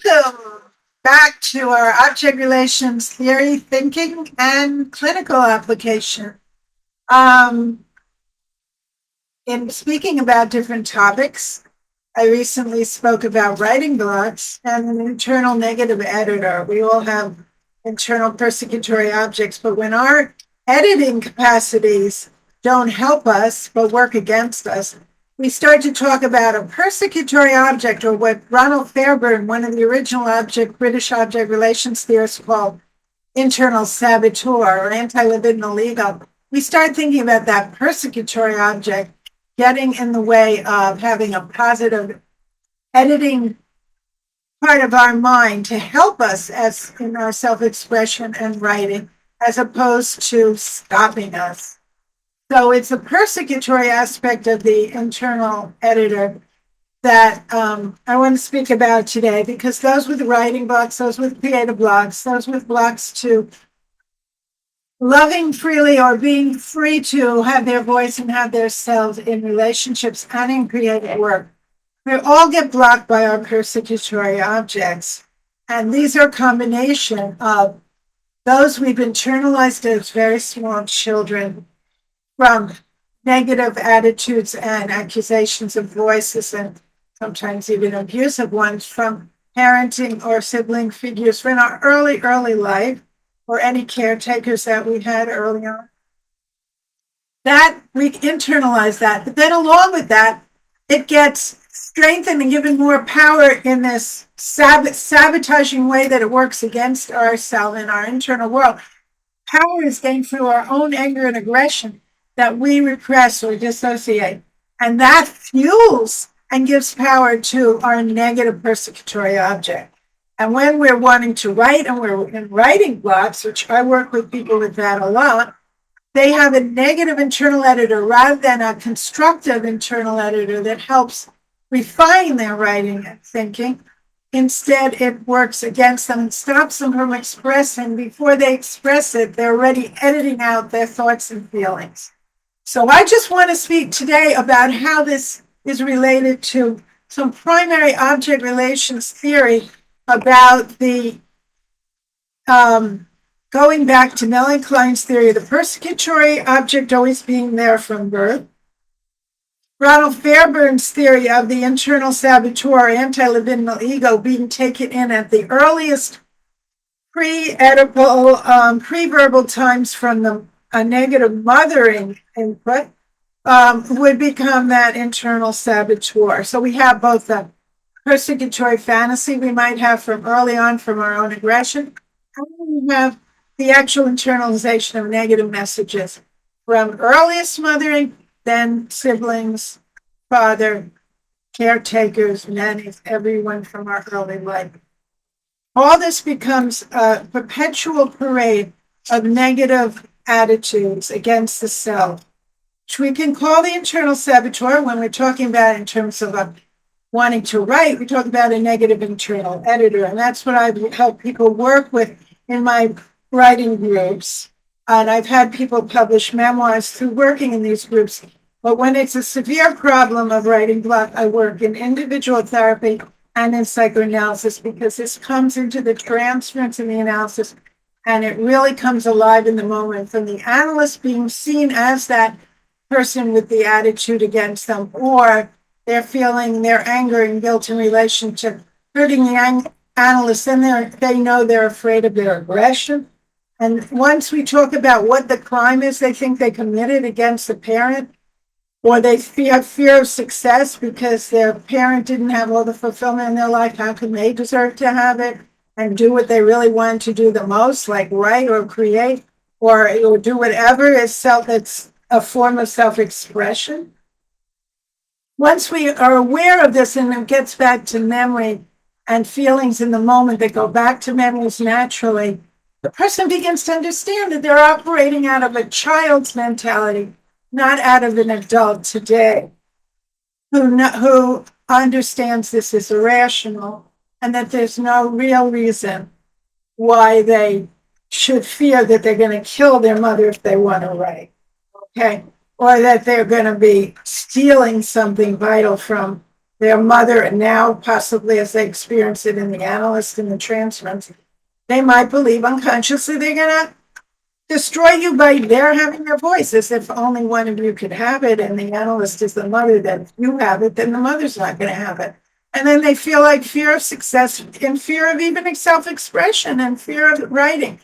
Welcome back to our object relations theory, thinking, and clinical application. Um, in speaking about different topics, I recently spoke about writing blocks and an internal negative editor. We all have internal persecutory objects, but when our editing capacities don't help us but work against us, we start to talk about a persecutory object, or what Ronald Fairbairn, one of the original British object relations theorists, called internal saboteur or anti-libidinal ego. We start thinking about that persecutory object getting in the way of having a positive editing part of our mind to help us as in our self-expression and writing, as opposed to stopping us. So it's a persecutory aspect of the internal editor that I want to speak about today, because those with writing blocks, those with creative blocks, those with blocks to loving freely or being free to have their voice and have their selves in relationships and in creative work, we all get blocked by our persecutory objects. And these are a combination of those we've internalized as very small children, from negative attitudes and accusations of voices, and sometimes even abusive ones from parenting or sibling figures in our early life, or any caretakers that we had early on. That we internalize that, but then along with that, it gets strengthened and given more power in this sabotaging way that it works against ourselves in our internal world. Power is gained through our own anger and aggression that we repress or dissociate. And that fuels and gives power to our negative persecutory object. And when we're wanting to write and we're in writing blocks, which I work with people with that a lot, they have a negative internal editor rather than a constructive internal editor that helps refine their writing and thinking. Instead, it works against them and stops them from expressing. Before they express it, they're already editing out their thoughts and feelings. So I just want to speak today about how this is related to some primary object relations theory about the, going back to Melanie Klein's theory of the persecutory object always being there from birth, Ronald Fairbairn's theory of the internal saboteur, anti-libidinal ego, being taken in at the earliest pre-Oedipal, pre-verbal times from a negative mothering input, would become that internal saboteur. So we have both the persecutory fantasy we might have from early on from our own aggression, and we have the actual internalization of negative messages from earliest mothering, then siblings, father, caretakers, nannies, everyone from our early life. All this becomes a perpetual parade of negative attitudes against the self, which we can call the internal saboteur. When we're talking about in terms of wanting to write, we talk about a negative internal editor, and that's what I help people work with in my writing groups. And I've had people publish memoirs through working in these groups. But when it's a severe problem of writing block, I work in individual therapy and in psychoanalysis, because this comes into the transference in the analysis, and it really comes alive in the moment, from the analyst being seen as that person with the attitude against them, or they're feeling their anger and guilt in relationship, hurting the analyst, then they know they're afraid of their aggression. And once we talk about what the crime is they think they committed against the parent, or they have fear of success because their parent didn't have all the fulfillment in their life, how can they deserve to have it and do what they really want to do the most, like write or create or do whatever is that's a form of self-expression? Once we are aware of this, and it gets back to memory and feelings in the moment that go back to memories naturally, the person begins to understand that they're operating out of a child's mentality, not out of an adult today, who understands this is irrational and that there's no real reason why they should fear that they're going to kill their mother if they want to write, okay? Or that they're going to be stealing something vital from their mother, and now possibly as they experience it in the analyst and the transference, they might believe unconsciously they're going to destroy you by their having your voice, as if only one of you could have it, and the analyst is the mother, that if you have it, then the mother's not going to have it. And then they feel like fear of success and fear of even self-expression and fear of writing,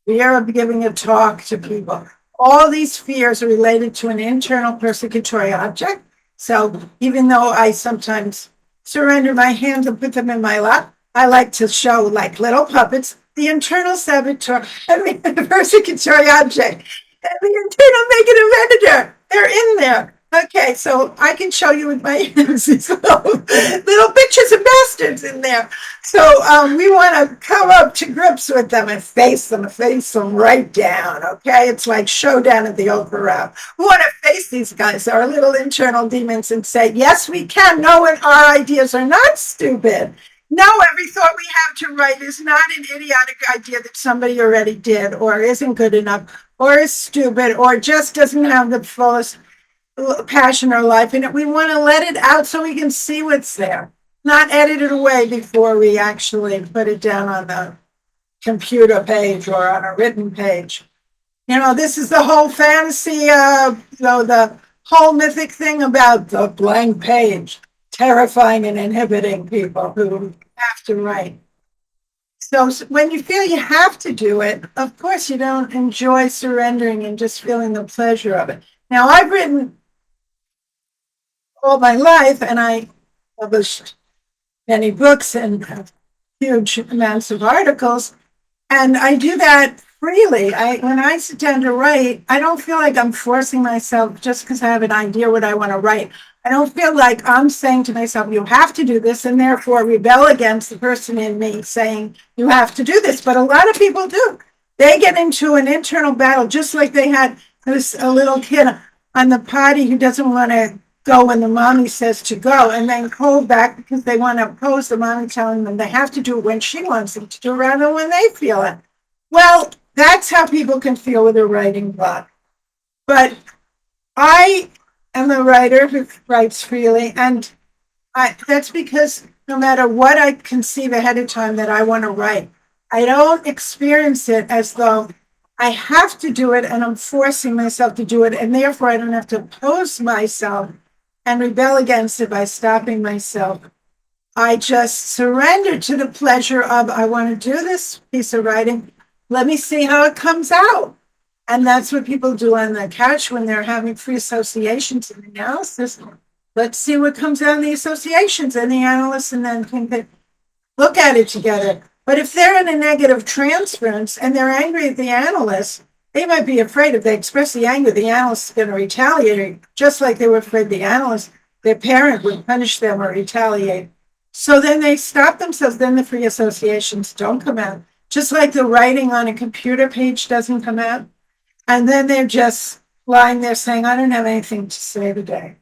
fear of giving a talk to people. All these fears are related to an internal persecutory object. So even though I sometimes surrender my hands and put them in my lap, I like to show, like little puppets, the internal saboteur, the persecutory object, and the internal negative editor. They're in there. Okay, so I can show you with my hands these little bitches and bastards in there. So we want to come up to grips with them and face them right down, okay? It's like showdown at the opera. We want to face these guys, our little internal demons, and say, yes, we can. No, and our ideas are not stupid. No, every thought we have to write is not an idiotic idea that somebody already did, or isn't good enough, or is stupid, or just doesn't have the fullest passion or life in it. We want to let it out so we can see what's there, not edit it away before we actually put it down on the computer page or on a written page. You know, this is the whole fantasy, the whole mythic thing about the blank page, terrifying and inhibiting people who have to write. So when you feel you have to do it, of course you don't enjoy surrendering and just feeling the pleasure of it. Now, I've written all my life, and I published many books and huge amounts of articles, and I do that freely. When I sit down to write, I don't feel like I'm forcing myself just because I have an idea what I want to write. I don't feel like I'm saying to myself, you have to do this, and therefore rebel against the person in me saying, you have to do this. But a lot of people do. They get into an internal battle, just like they had a little kid on the potty who doesn't want to go when the mommy says to go, and then hold back because they want to oppose the mommy telling them they have to do it when she wants them to do it rather than when they feel it. Well, that's how people can feel with a writing block. But I am a writer who writes freely, and that's because no matter what I conceive ahead of time that I want to write, I don't experience it as though I have to do it and I'm forcing myself to do it, and therefore I don't have to oppose myself and rebel against it by stopping myself. I just surrender to the pleasure of, I want to do this piece of writing. Let me see how it comes out. And that's what people do on the couch when they're having free associations and analysis. Let's see what comes out of the associations and the analysts, and then can look at it together. But if they're in a negative transference and they're angry at the analyst, they might be afraid if they express the anger, the analyst is going to retaliate, just like they were afraid the analyst, their parent would punish them or retaliate. So then they stop themselves, then the free associations don't come out. Just like the writing on a computer page doesn't come out. And then they're just lying there saying, I don't have anything to say today.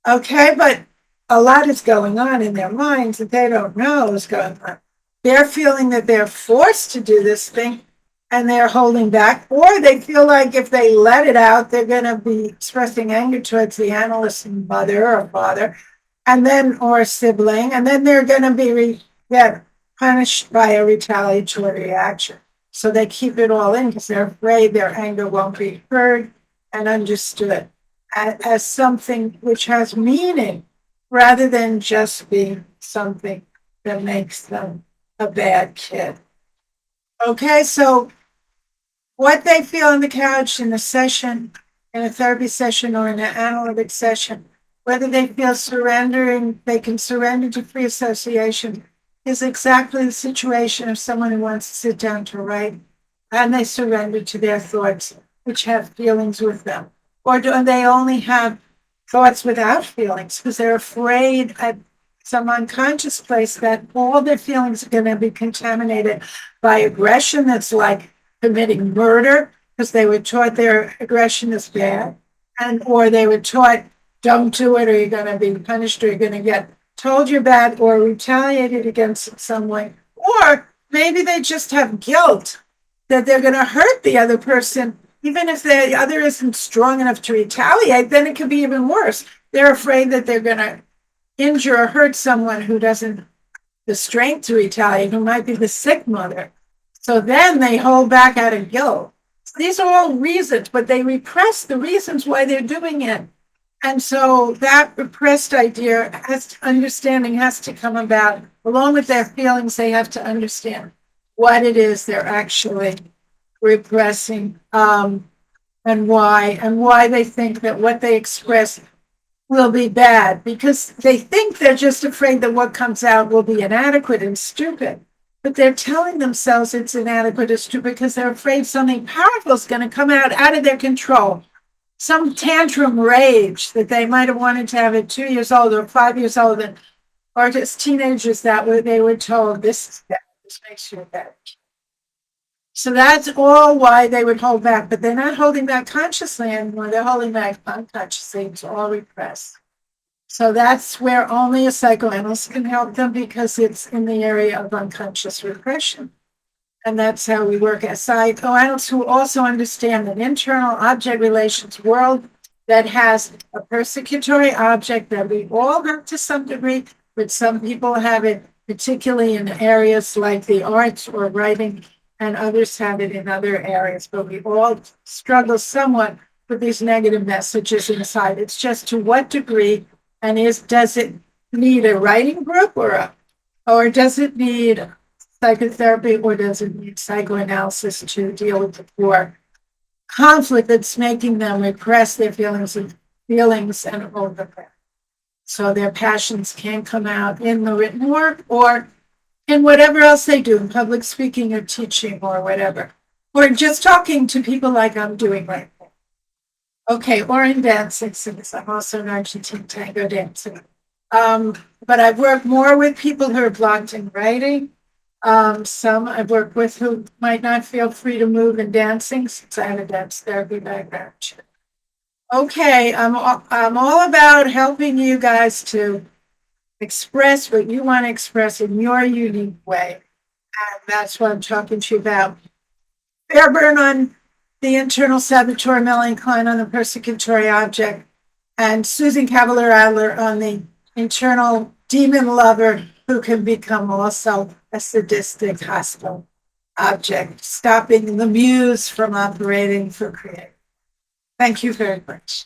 Okay, but a lot is going on in their minds that they don't know is going on. They're feeling that they're forced to do this thing and they're holding back, or they feel like if they let it out, they're going to be expressing anger towards the analyst's mother or father, and then, or sibling, and then they're going to get punished by a retaliatory reaction. So they keep it all in because they're afraid their anger won't be heard and understood as something which has meaning rather than just being something that makes them a bad kid. Okay, so what they feel on the couch in a session, in a therapy session or in an analytic session, whether they feel surrendering, they can surrender to free association, is exactly the situation of someone who wants to sit down to write and they surrender to their thoughts, which have feelings with them. Or do they only have thoughts without feelings because they're afraid at some unconscious place that all their feelings are going to be contaminated by aggression that's like committing murder because they were taught their aggression is bad, and or they were taught don't do it or you're going to be punished or you're going to get told you're bad or retaliated against in some way. Or maybe they just have guilt that they're going to hurt the other person. Even if the other isn't strong enough to retaliate, then it could be even worse. They're afraid that they're going to injure or hurt someone who doesn't the strength to retaliate, who might be the sick mother. So then they hold back out of guilt. These are all reasons, but they repress the reasons why they're doing it. And so that repressed idea understanding has to come about. Along with their feelings, they have to understand what it is they're actually repressing, and why they think that what they express will be bad, because they think they're just afraid that what comes out will be inadequate and stupid. But they're telling themselves it's inadequate and stupid because they're afraid something powerful is going to come out of their control. Some tantrum rage that they might have wanted to have at 2 years old or 5 years old, or just teenagers they were told, this is bad, this makes you bad. So that's all why they would hold back, but they're not holding back consciously anymore. They're holding back unconsciously. It's all repressed. So that's where only a psychoanalyst can help them, because it's in the area of unconscious repression. And that's how we work as psychoanalysts, who also understand an internal object relations world that has a persecutory object that we all have to some degree, but some people have it particularly in areas like the arts or writing, and others have it in other areas. But we all struggle somewhat with these negative messages inside. It's just to what degree, and does it need a writing group, or does it need psychotherapy, or does it need psychoanalysis to deal with the core conflict that's making them repress their feelings and hold them back, so their passions can come out in the written work or in whatever else they do, in public speaking or teaching or whatever, or just talking to people like I'm doing right now. Okay, or in dancing, since I'm also an Argentine tango dancer. But I've worked more with people who are blocked in writing. Some I've worked with who might not feel free to move in dancing, since I have a dance therapy background. Okay, I'm all about helping you guys to express what you want to express in your unique way. And that's what I'm talking to you about. Fairbairn on the internal saboteur, Melanie Klein on the persecutory object, and Susan Kavaler-Adler on the internal demon lover, who can become also a sadistic, hostile object, stopping the muse from operating for creative. Thank you very much.